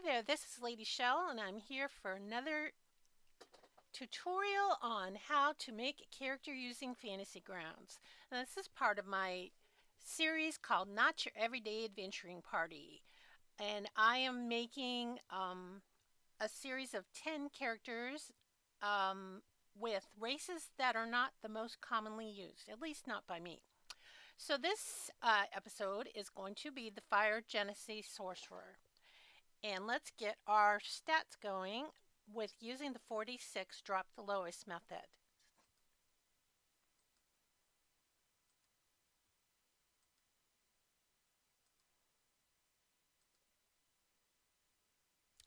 Hi there, this is Lady Shell and I'm here for another tutorial on how to make a character using Fantasy Grounds. Now, this is part of my series called Not Your Everyday Adventuring Party. And I am making a series of 10 characters with races that are not the most commonly used, at least not by me. So this episode is going to be the Fire Genasi Sorcerer. And let's get our stats going with using the 46 drop the lowest method.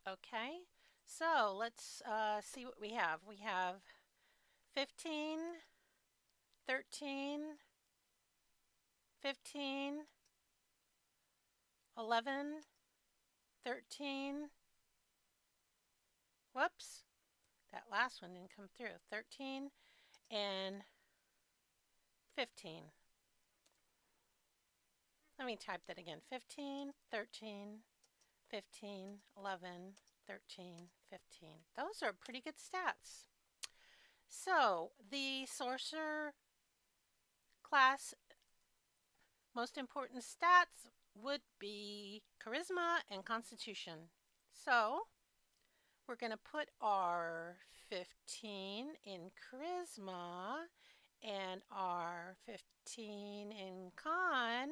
Okay, so let's see what we have. We have 15, 13, 15, 11, 13. Whoops, that last one didn't come through. 13 and 15. Let me type that again. 15, 13, 15, 11, 13, 15. Those are pretty good stats. So the sorcerer class most important stats would be charisma and constitution. So we're going to put our 15 in charisma and our 15 in con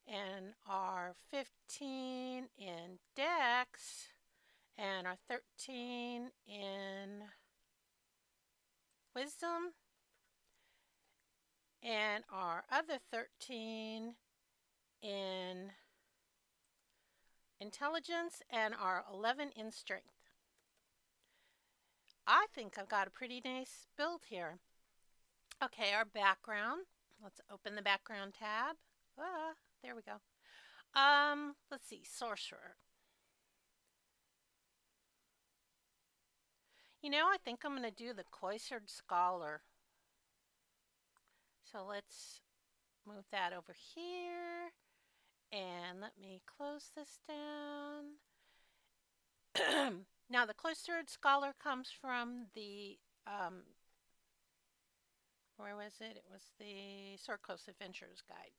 and our 15 in dex and our 13 in wisdom and our other 13 in intelligence and our 11 in strength. I think I've got a pretty nice build here. Okay, our background. Let's open the background tab. There we go. Let's see, sorcerer. You know, I think I'm going to do the cloistered scholar. So let's move that over here. And let me close this down. Now, the cloistered scholar comes from the, where was it? It was the Sword Coast Adventurers Guide.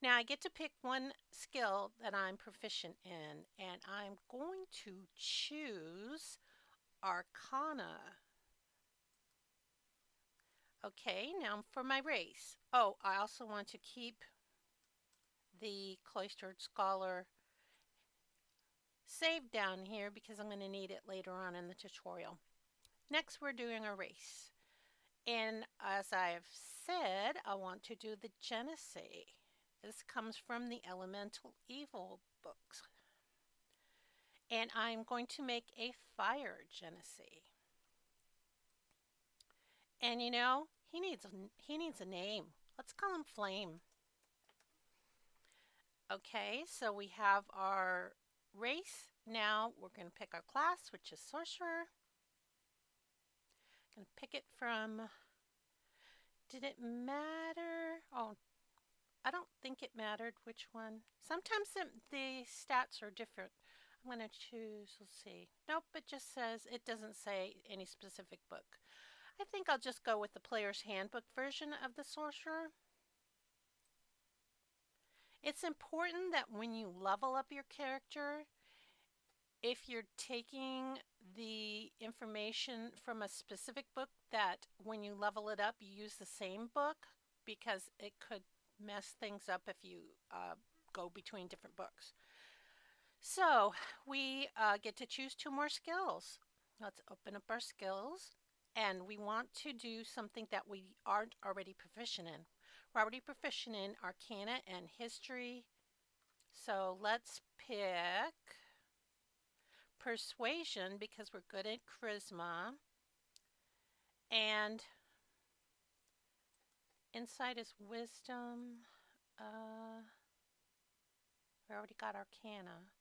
Now, I get to pick one skill that I'm proficient in, and I'm going to choose Arcana. Okay, now for my race. Oh, I also want to keep the Cloistered Scholar saved down here because I'm going to need it later on in the tutorial. Next, we're doing a race. And as I've said, I want to do the Genasi. This comes from the Elemental Evil books. And I'm going to make a Fire Genasi. And you know, he needs a name. Let's call him Flame. Okay, so we have our race. Now we're going to pick our class, which is Sorcerer. Going to pick it from, did it matter? Oh, I don't think it mattered which one. Sometimes the stats are different. I'm going to choose, let's see. Nope, it just says, it doesn't say any specific book. I think I'll just go with the Player's Handbook version of the Sorcerer. It's important that when you level up your character, if you're taking the information from a specific book, that when you level it up, you use the same book, because it could mess things up if you go between different books. So we get to choose 2 more skills. Let's open up our skills. And we want to do something that we aren't already proficient in. We're already proficient in Arcana and History. So let's pick Persuasion because we're good at Charisma. And Insight is Wisdom. We already got Arcana.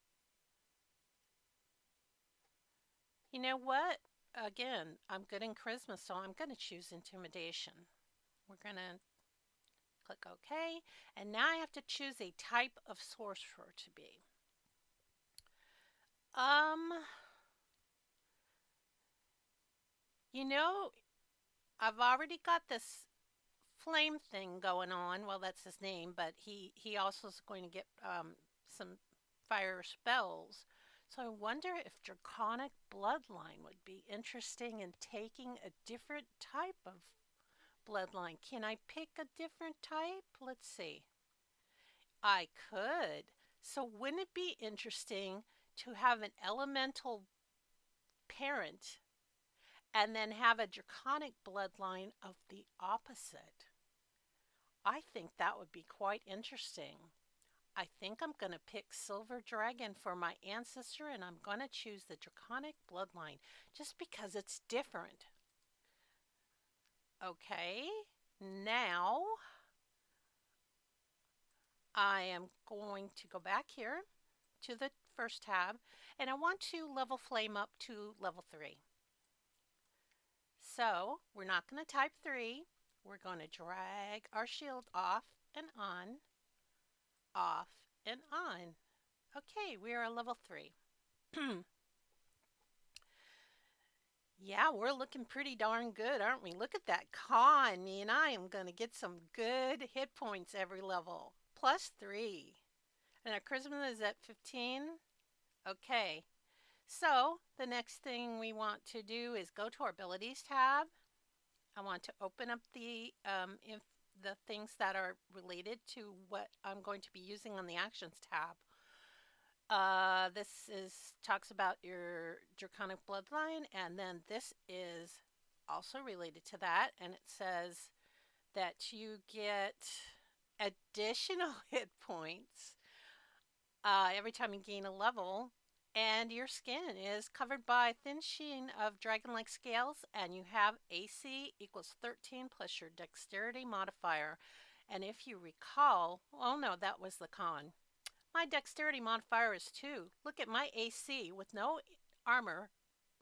You know what? Again, I'm good in Charisma, so I'm going to choose Intimidation. We're going to click OK. And now I have to choose a type of sorcerer to be. you know, I've already got this flame thing going on. Well, that's his name, but he also is going to get some fire spells. So I wonder if draconic bloodline would be interesting in taking a different type of bloodline. Can I pick a different type? Let's see. I could. So wouldn't it be interesting to have an elemental parent and then have a draconic bloodline of the opposite? I think that would be quite interesting. I think I'm going to pick Silver Dragon for my ancestor and I'm going to choose the Draconic Bloodline just because it's different. Okay, now I am going to go back here to the first tab and I want to level Flame up to level 3. So we're not going to type 3. We're going to drag our shield off and on, off and on. Okay, we are a level 3. Yeah, we're looking pretty darn good, aren't we? Look at that con. Me and I am going to get some good hit points every level. Plus 3. And our charisma is at 15. Okay. So the next thing we want to do is go to our abilities tab. I want to open up the things that are related to what I'm going to be using on the actions tab. This is talks about your draconic bloodline, and then this is also related to that, and it says that you get additional hit points every time you gain a level, and your skin is covered by a thin sheen of dragon-like scales, and you have AC equals 13 plus your dexterity modifier. And if you recall, oh no, that was the con. My dexterity modifier is 2. Look at my AC with no armor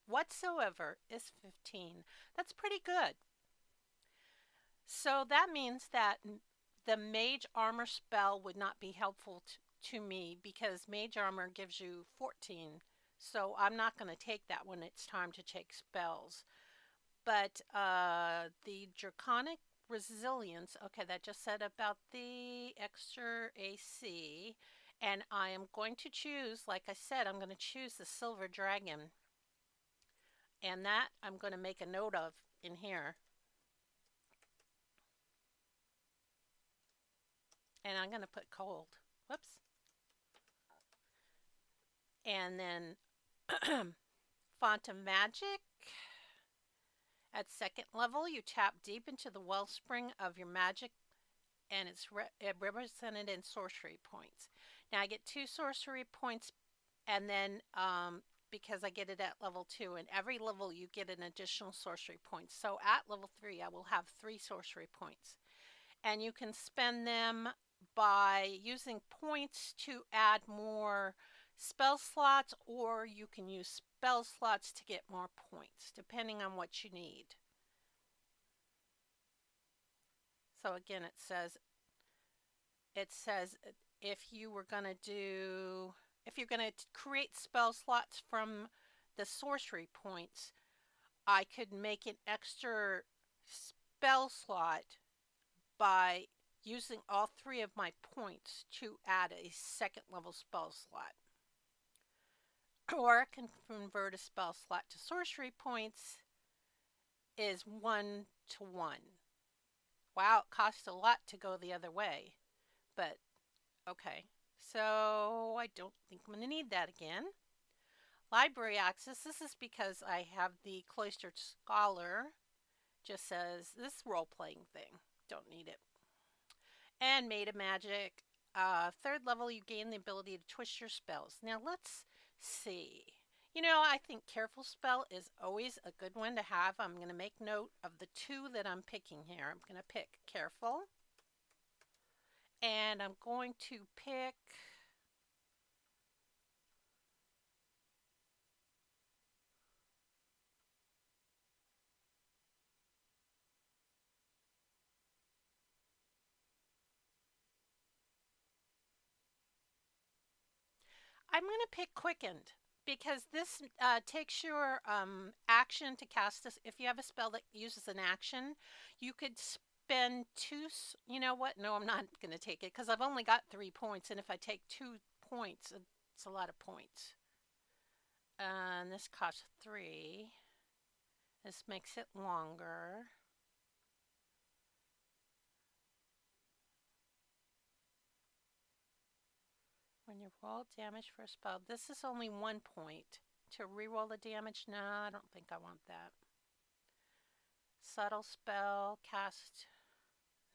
whatsoever is 15. That's pretty good. So that means that the mage armor spell would not be helpful to me because mage armor gives you 14. So I'm not going to take that when it's time to take spells. But the draconic resilience, okay, that just said about the extra AC. And I am going to choose, like I said, I'm going to choose the Silver Dragon. And that I'm going to make a note of in here. And I'm going to put cold. Whoops. And then Font of Magic. At second level, you tap deep into the wellspring of your magic, and it's represented in sorcery points. Now I get 2 sorcery points, and then because I get it at level 2, and every level you get an additional sorcery points. So at level 3, I will have 3 sorcery points, and you can spend them by using points to add more spell slots, or you can use spell slots to get more points, depending on what you need. So again, it says if you were going to do, if you're going to create spell slots from the sorcery points, I could make an extra spell slot by using all 3 of my points to add a second level spell slot. Or I can convert a spell slot to sorcery points is 1 to 1. Wow, it costs a lot to go the other way. But, okay. So, I don't think I'm going to need that again. Library access. This is because I have the Cloistered Scholar. Just says this role-playing thing. Don't need it. And Made of Magic. Third level, you gain the ability to twist your spells. Now, let's see. You know, I think Careful Spell is always a good one to have. I'm going to make note of the 2 that I'm picking here. I'm going to pick Careful. And I'm going to pick... I'm going to pick Quickened because this takes your action to cast this. If you have a spell that uses an action, you could spend two. You know what? No, I'm not going to take it because I've only got 3 points, and if I take 2 points, it's a lot of points. And this costs 3. This makes it longer. When you roll damage for a spell, this is only 1 point. To reroll the damage, no, I don't think I want that. Subtle spell, cast,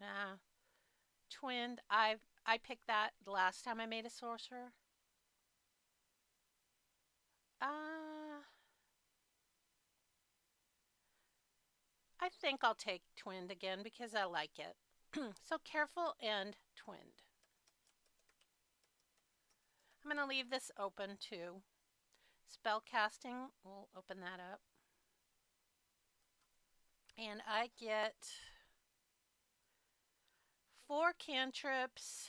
nah. Twinned, I picked that the last time I made a sorcerer. Uh, I think I'll take twinned again because I like it. So careful and twinned. I'm going to leave this open too. Spell casting, we'll open that up. And I get 4 cantrips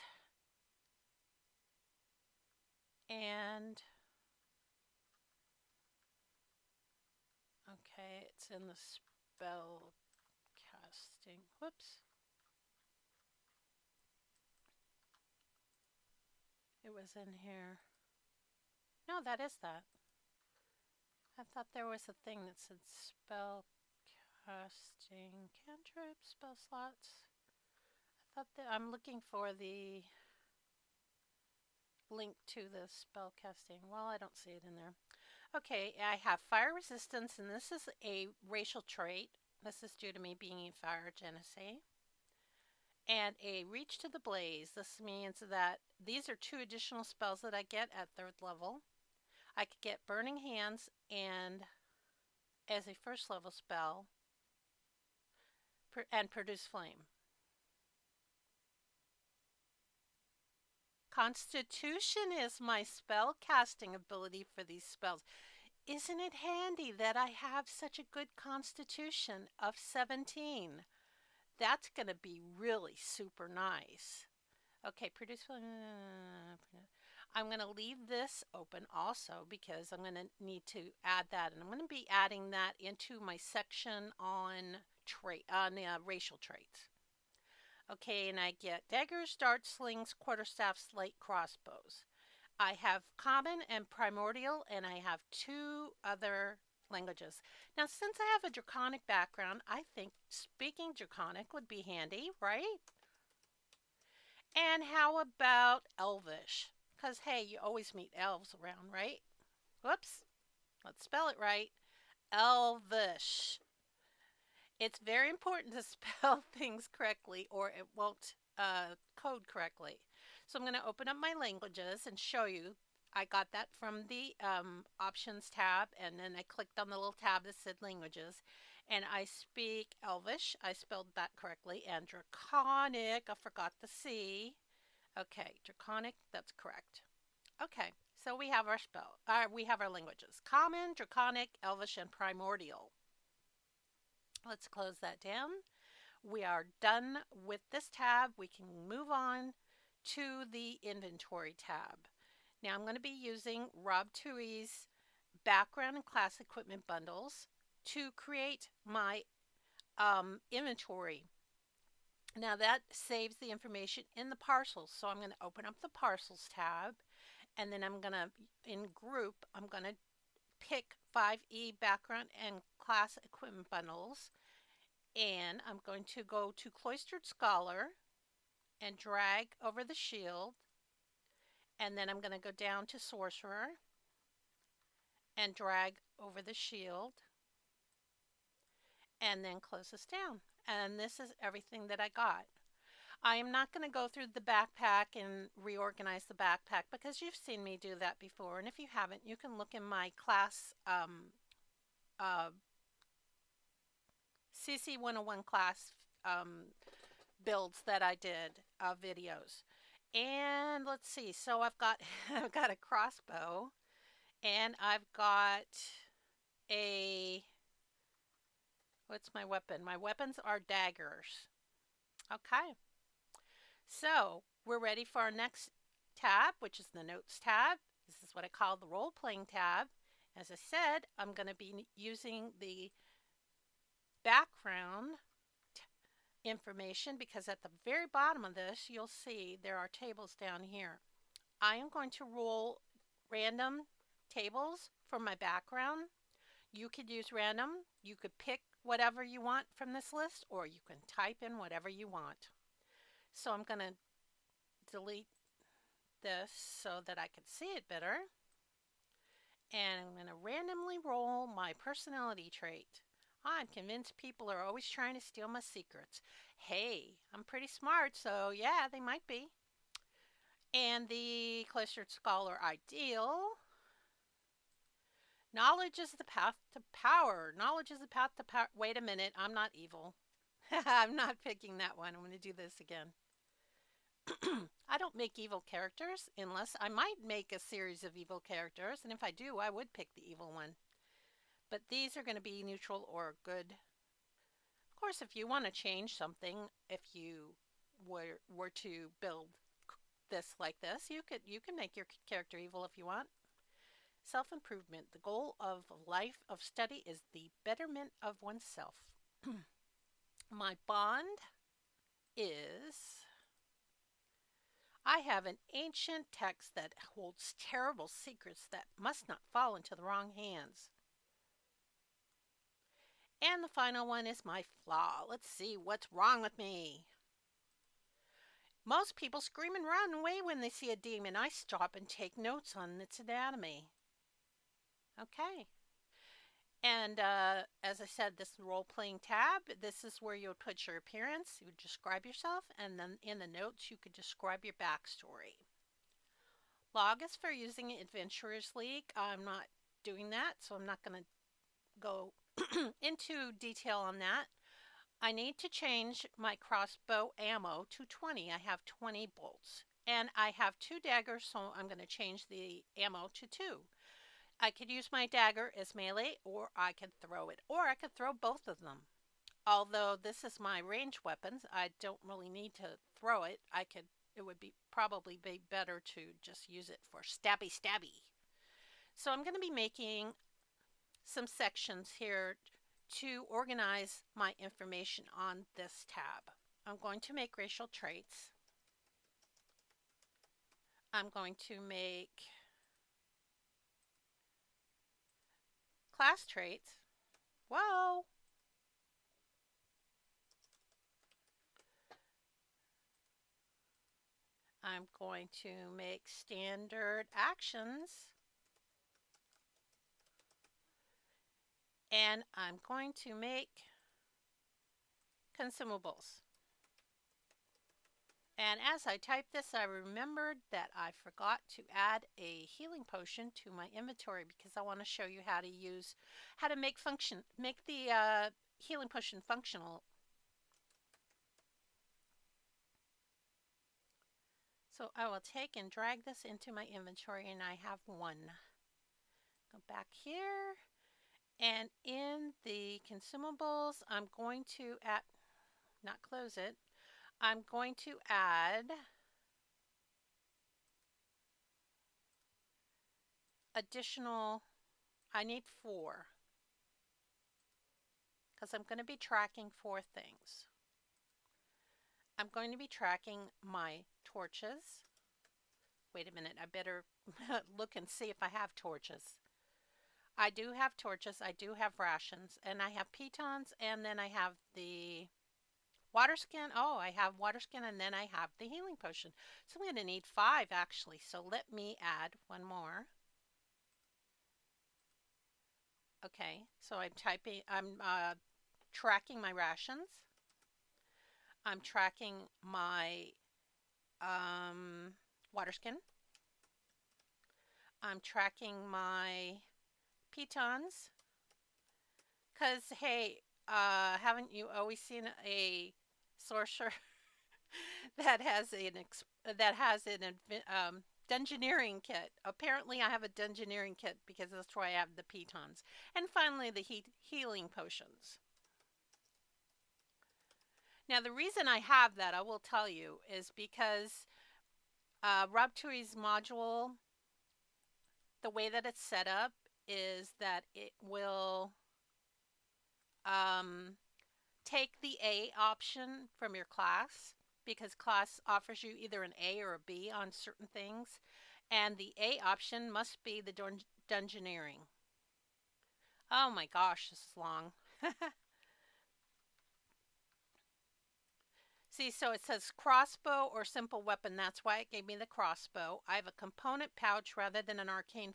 and okay, it's in the spell casting. Whoops. It was in here. No, that is that. I thought there was a thing that said spell casting cantrip spell slots. I thought that I'm looking for the link to the spell casting. Well, I don't see it in there. Okay, I have fire resistance, and this is a racial trait. This is due to me being a fire Genasi. And a reach to the blaze. This means that these are 2 additional spells that I get at 3rd level. I could get burning hands and as a 1st level spell and produce flame. Constitution is my spell casting ability for these spells. Isn't it handy that I have such a good constitution of 17? That's going to be really super nice. Okay, produce. I'm going to leave this open also because I'm going to need to add that. And I'm going to be adding that into my section on racial traits. Okay, and I get daggers, darts, slings, quarterstaffs, light crossbows. I have common and primordial, and I have 2 other languages. Now, since I have a draconic background, I think speaking draconic would be handy, right? And how about elvish? Because, hey, you always meet elves around, right? Whoops. Let's spell it right. Elvish. It's very important to spell things correctly or it won't code correctly. So I'm going to open up my languages and show you. I got that from the options tab, and then I clicked on the little tab that said languages. And I speak Elvish. I spelled that correctly. And Draconic. I forgot the C. Okay, Draconic. That's correct. Okay, so we have our we have our languages: Common, Draconic, Elvish, and Primordial. Let's close that down. We are done with this tab. We can move on to the inventory tab. Now I'm going to be using Rob Tui's background and class equipment bundles to create my inventory. Now that saves the information in the parcels. So I'm going to open up the parcels tab, and then I'm going to, in group, I'm going to pick 5E background and class equipment bundles. And I'm going to go to Cloistered Scholar and drag over the shield. And then I'm going to go down to Sorcerer and drag over the shield. And then close this down. And this is everything that I got. I am not going to go through the backpack and reorganize the backpack because you've seen me do that before. And if you haven't, you can look in my class CC 101 class builds that I did, videos. And let's see. So I've got I've got a crossbow, and I've got a what's my weapon? My weapons are daggers. Okay. So we're ready for our next tab, which is the notes tab. This is is what I call the role-playing tab. As I said, I'm going to be using the background information because at the very bottom of this, you'll see there are tables down here. I am going to roll random tables for my background. You could use random. You could pick whatever you want from this list, or you can type in whatever you want. So I'm going to delete this so that I can see it better. And I'm going to randomly roll my personality trait. I'm convinced people are always trying to steal my secrets. Hey, I'm pretty smart, so yeah, they might be. And the cloistered scholar ideal. Knowledge is the path to power. Knowledge is the path to power. Wait a minute, I'm not evil. I'm not picking that one. I'm going to do this again. I don't make evil characters unless I might make a series of evil characters, and if I do, I would pick the evil one. But these are going to be neutral or good. Of course, if you want to change something, if you were to build this like this, you can make your character evil if you want. Self-improvement. The goal of a life of study is the betterment of oneself. My bond is I have an ancient text that holds terrible secrets that must not fall into the wrong hands. And the final one is my flaw. Let's see what's wrong with me. Most people scream and run away when they see a demon. I stop and take notes on its anatomy. Okay. And as I said, this role-playing tab, this is where you would put your appearance, you would describe yourself, and then in the notes you could describe your backstory. Log is for using Adventurers League. I'm not doing that, so I'm not going to go into detail on that. I need to change my crossbow ammo to 20. I have 20 bolts. And I have 2 daggers, so I'm going to change the ammo to 2. I could use my dagger as melee, or I could throw it, or I could throw both of them. Although this is my ranged weapons, I don't really need to throw it. It would probably be better to just use it for stabby stabby. So I'm going to be making some sections here to organize my information on this tab. I'm going to make racial traits. I'm going to make class traits. Whoa! I'm going to make standard actions. And I'm going to make consumables. And as I typed this, I remembered that I forgot to add a healing potion to my inventory because I want to show you how to make the healing potion functional. So I will take and drag this into my inventory, and I have 1. Go back here, and in the consumables, I'm going to not close it, I'm going to add additional, I need 4 because I'm going to be tracking 4 things. I'm going to be tracking my torches. Wait a minute, I better look and see if I have torches. I do have torches, I do have rations, and I have pitons, and then I have the water skin. Oh, I have water skin, and then I have the healing potion. So I'm going to need 5 actually. So let me add 1 more. Okay, so I'm tracking my rations. I'm tracking my water skin. I'm tracking my pitons. Because, hey, haven't you always seen a sorcerer that has an dungeoneering kit? Apparently, I have a dungeoneering kit because that's where I have the pitons. And finally, the healing potions. Now, the reason I have that, I will tell you, is because Rob Tui's module the way that it's set up is that it will um, take the A option from your class, because class offers you either an A or a B on certain things, and the A option must be the dungeoneering. Oh my gosh, this is long. See, so it says crossbow or simple weapon. That's why it gave me the crossbow. I have a component pouch rather than an arcane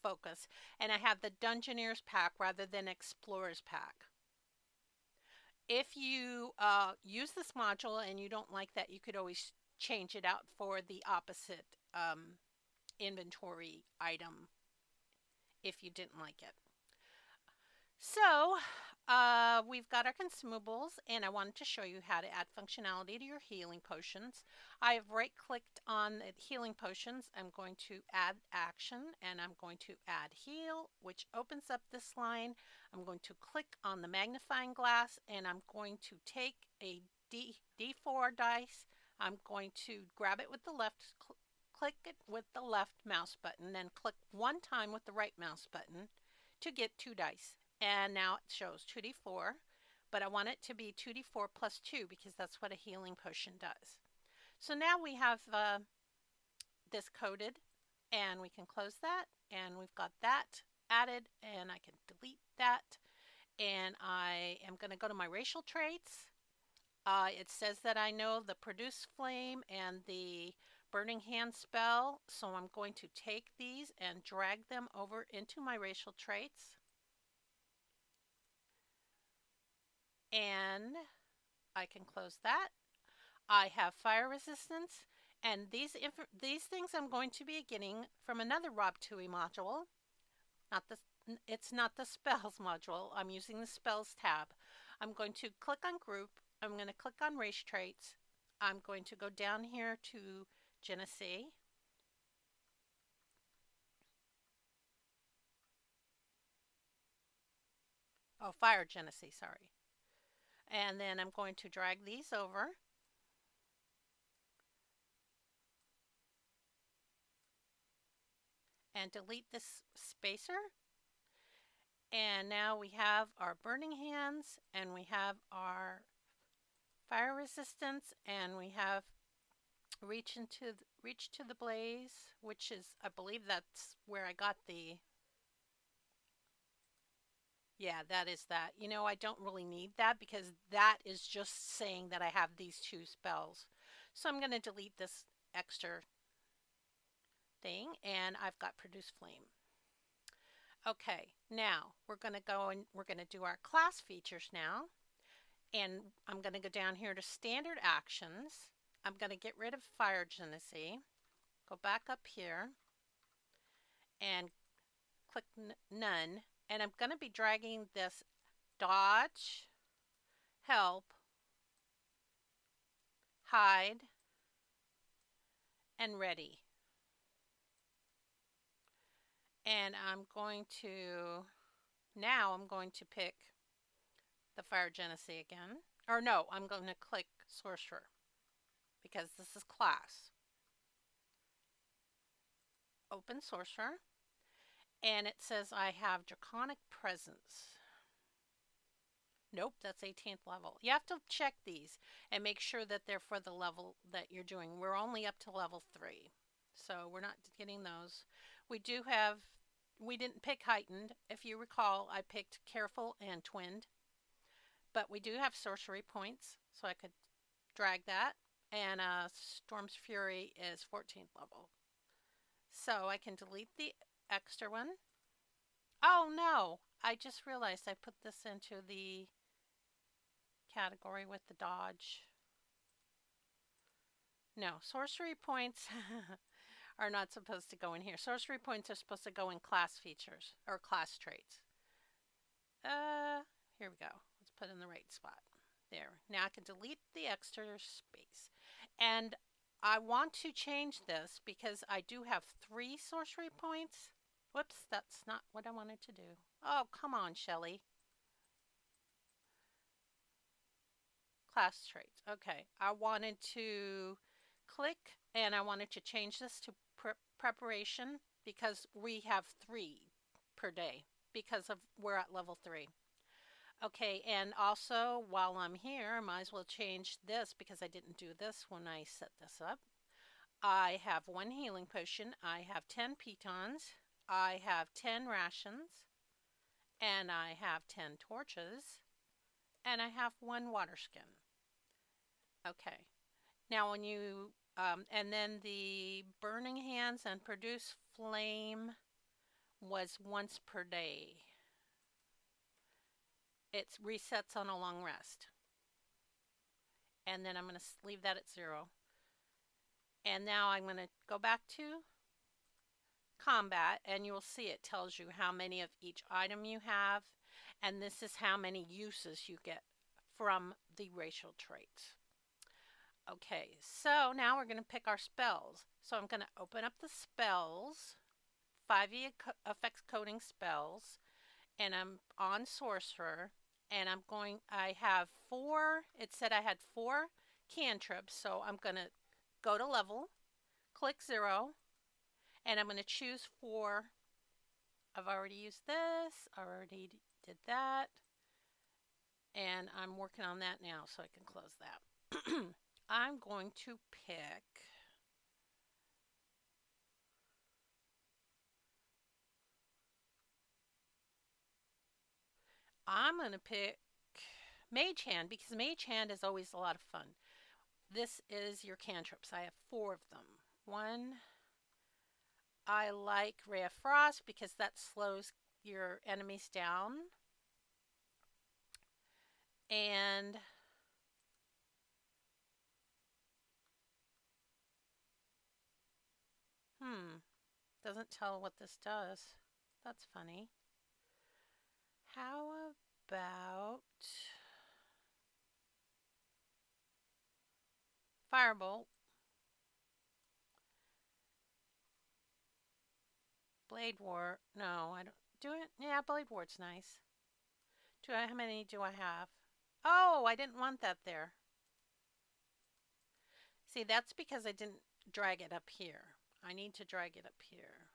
focus, and I have the Dungeoneer's pack rather than Explorer's pack. If you use this module and you don't like that, you could always change it out for the opposite inventory item if you didn't like it. So we've got our consumables, and I wanted to show you how to add functionality to your healing potions. I have right-clicked on the healing potions. I'm going to add action, and I'm going to add heal, which opens up this line. I'm going to click on the magnifying glass, and I'm going to take a D4 dice. I'm going to grab it with the left, click it with the left mouse button, then click one time with the right mouse button to get 2 dice. And now it shows 2d4, but I want it to be 2d4 plus 2 because that's what a healing potion does. So now we have this coded, and we can close that, and we've got that added, and I can delete that. And I am going to go to my racial traits. It says that I know the produce flame and the burning hand spell, so I'm going to take these and drag them over into my racial traits. And I can close that. I have fire resistance, and these things I'm going to be getting from another Rob Tui module. It's not the spells module. I'm using the spells tab. I'm going to click on group. I'm going to click on race traits. I'm going to go down here to Genasi. Oh, fire Genasi, sorry. And then I'm going to drag these over. And delete this spacer. And now we have our burning hands, and we have our fire resistance, and we have reach to the blaze, which is, I believe that's where I got the, yeah, that is that. You know, I don't really need that because that is just saying that I have these 2 spells. So I'm going to delete this extra thing, and I've got produce flame. Okay, now we're going to go and we're going to do our class features now. And I'm going to go down here to standard actions. I'm going to get rid of fire Genasi. Go back up here and click none. And I'm going to be dragging this dodge, help, hide, and ready. And I'm going to, now I'm going to pick the fire Genasi again. Or no, I'm going to click sorcerer because this is class. Open sorcerer. And it says I have draconic presence. Nope, that's 18th level. You have to check these and make sure that they're for the level that you're doing. We're only up to level 3, so we're not getting those. We didn't pick heightened. If you recall, I picked careful and twinned. But we do have sorcery points, so I could drag that. And Storm's Fury is 14th level. So I can delete the extra one. Oh no, I just realized I put this into the category with the dodge. No, sorcery points are not supposed to go in here. Sorcery points are supposed to go in class features or class traits. Here we go. Let's put in the right spot. There. Now I can delete the extra space. And I want to change this because I do have 3 sorcery points. Whoops, that's not what I wanted to do. Oh, come on, Shelly. Class traits. Okay, I wanted to click and I wanted to change this to preparation because we have 3 per day because of we're at level 3. Okay, and also while I'm here, I might as well change this because I didn't do this when I set this up. I have 1 healing potion, I have 10 pitons, I have 10 rations, and I have 10 torches, and I have 1 water skin. Okay, now when you, and then the burning hands and produce flame was once per day. It resets on a long rest. And then I'm going to leave that at 0. And now I'm going to go back to combat, and you'll see it tells you how many of each item you have, and this is how many uses you get from the racial traits. Okay, so now we're going to pick our spells. So I'm going to open up the spells, 5e effects coding spells, and I'm on Sorcerer, and I have 4, it said I had 4 cantrips, so I'm going to go to level, click 0, and I'm going to choose 4. I've already used this, I already did that, and I'm working on that now so I can close that. I'm going to pick, Mage Hand because Mage Hand is always a lot of fun. This is your cantrips. I have 4 of them. 1, I like Ray of Frost because that slows your enemies down. And doesn't tell what this does. That's funny. How about Firebolt? Blade Ward. No, I don't do it. Yeah, Blade Ward's nice. How many do I have? Oh, I didn't want that there. See, that's because I didn't drag it up here. I need to drag it up here.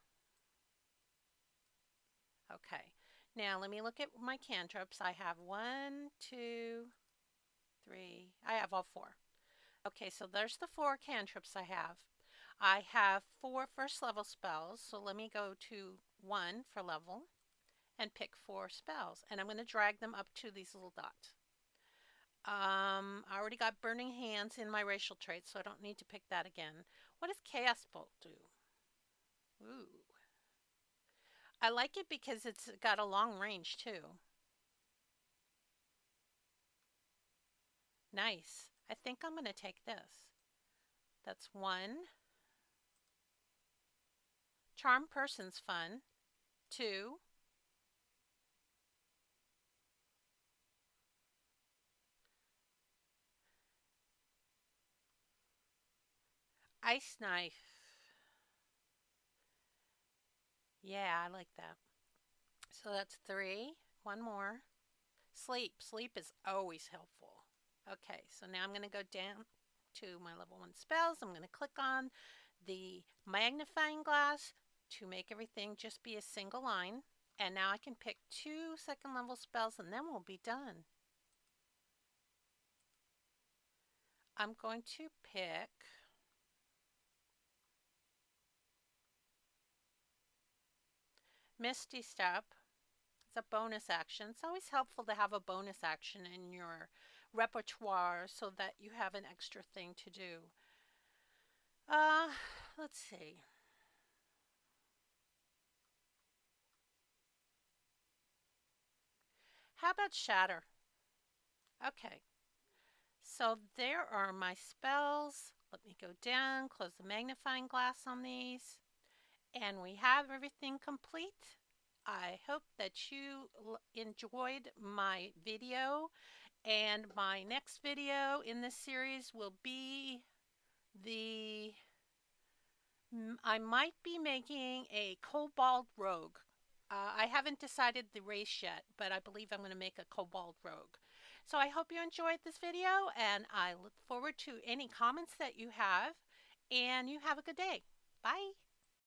Okay. Now let me look at my cantrips. I have 1, 2, 3. I have all 4. Okay, so there's the 4 cantrips I have. I have 4 first level spells, so let me go to 1 for level and pick 4 spells. And I'm going to drag them up to these little dots. I already got Burning Hands in my racial trait, so I don't need to pick that again. What does Chaos Bolt do? Ooh. I like it because it's got a long range too. Nice. I think I'm going to take this. That's 1. Charm Person's fun. 2. Ice Knife. Yeah, I like that. So that's 3. 1 more. Sleep. Sleep is always helpful. Okay, so now I'm going to go down to my level 1 spells. I'm going to click on the magnifying glass to make everything just be a single line. And now I can pick 2 second level spells and then we'll be done. I'm going to pick Misty Step. It's a bonus action. It's always helpful to have a bonus action in your repertoire so that you have an extra thing to do. Let's see. How about Shatter? Okay. So there are my spells. Let me go down, close the magnifying glass on these. And we have everything complete. I hope that you enjoyed my video. And my next video in this series will be I might be making a Kobold Rogue. I haven't decided the race yet, but I believe I'm going to make a Kobold Rogue. So I hope you enjoyed this video, and I look forward to any comments that you have, and you have a good day. Bye.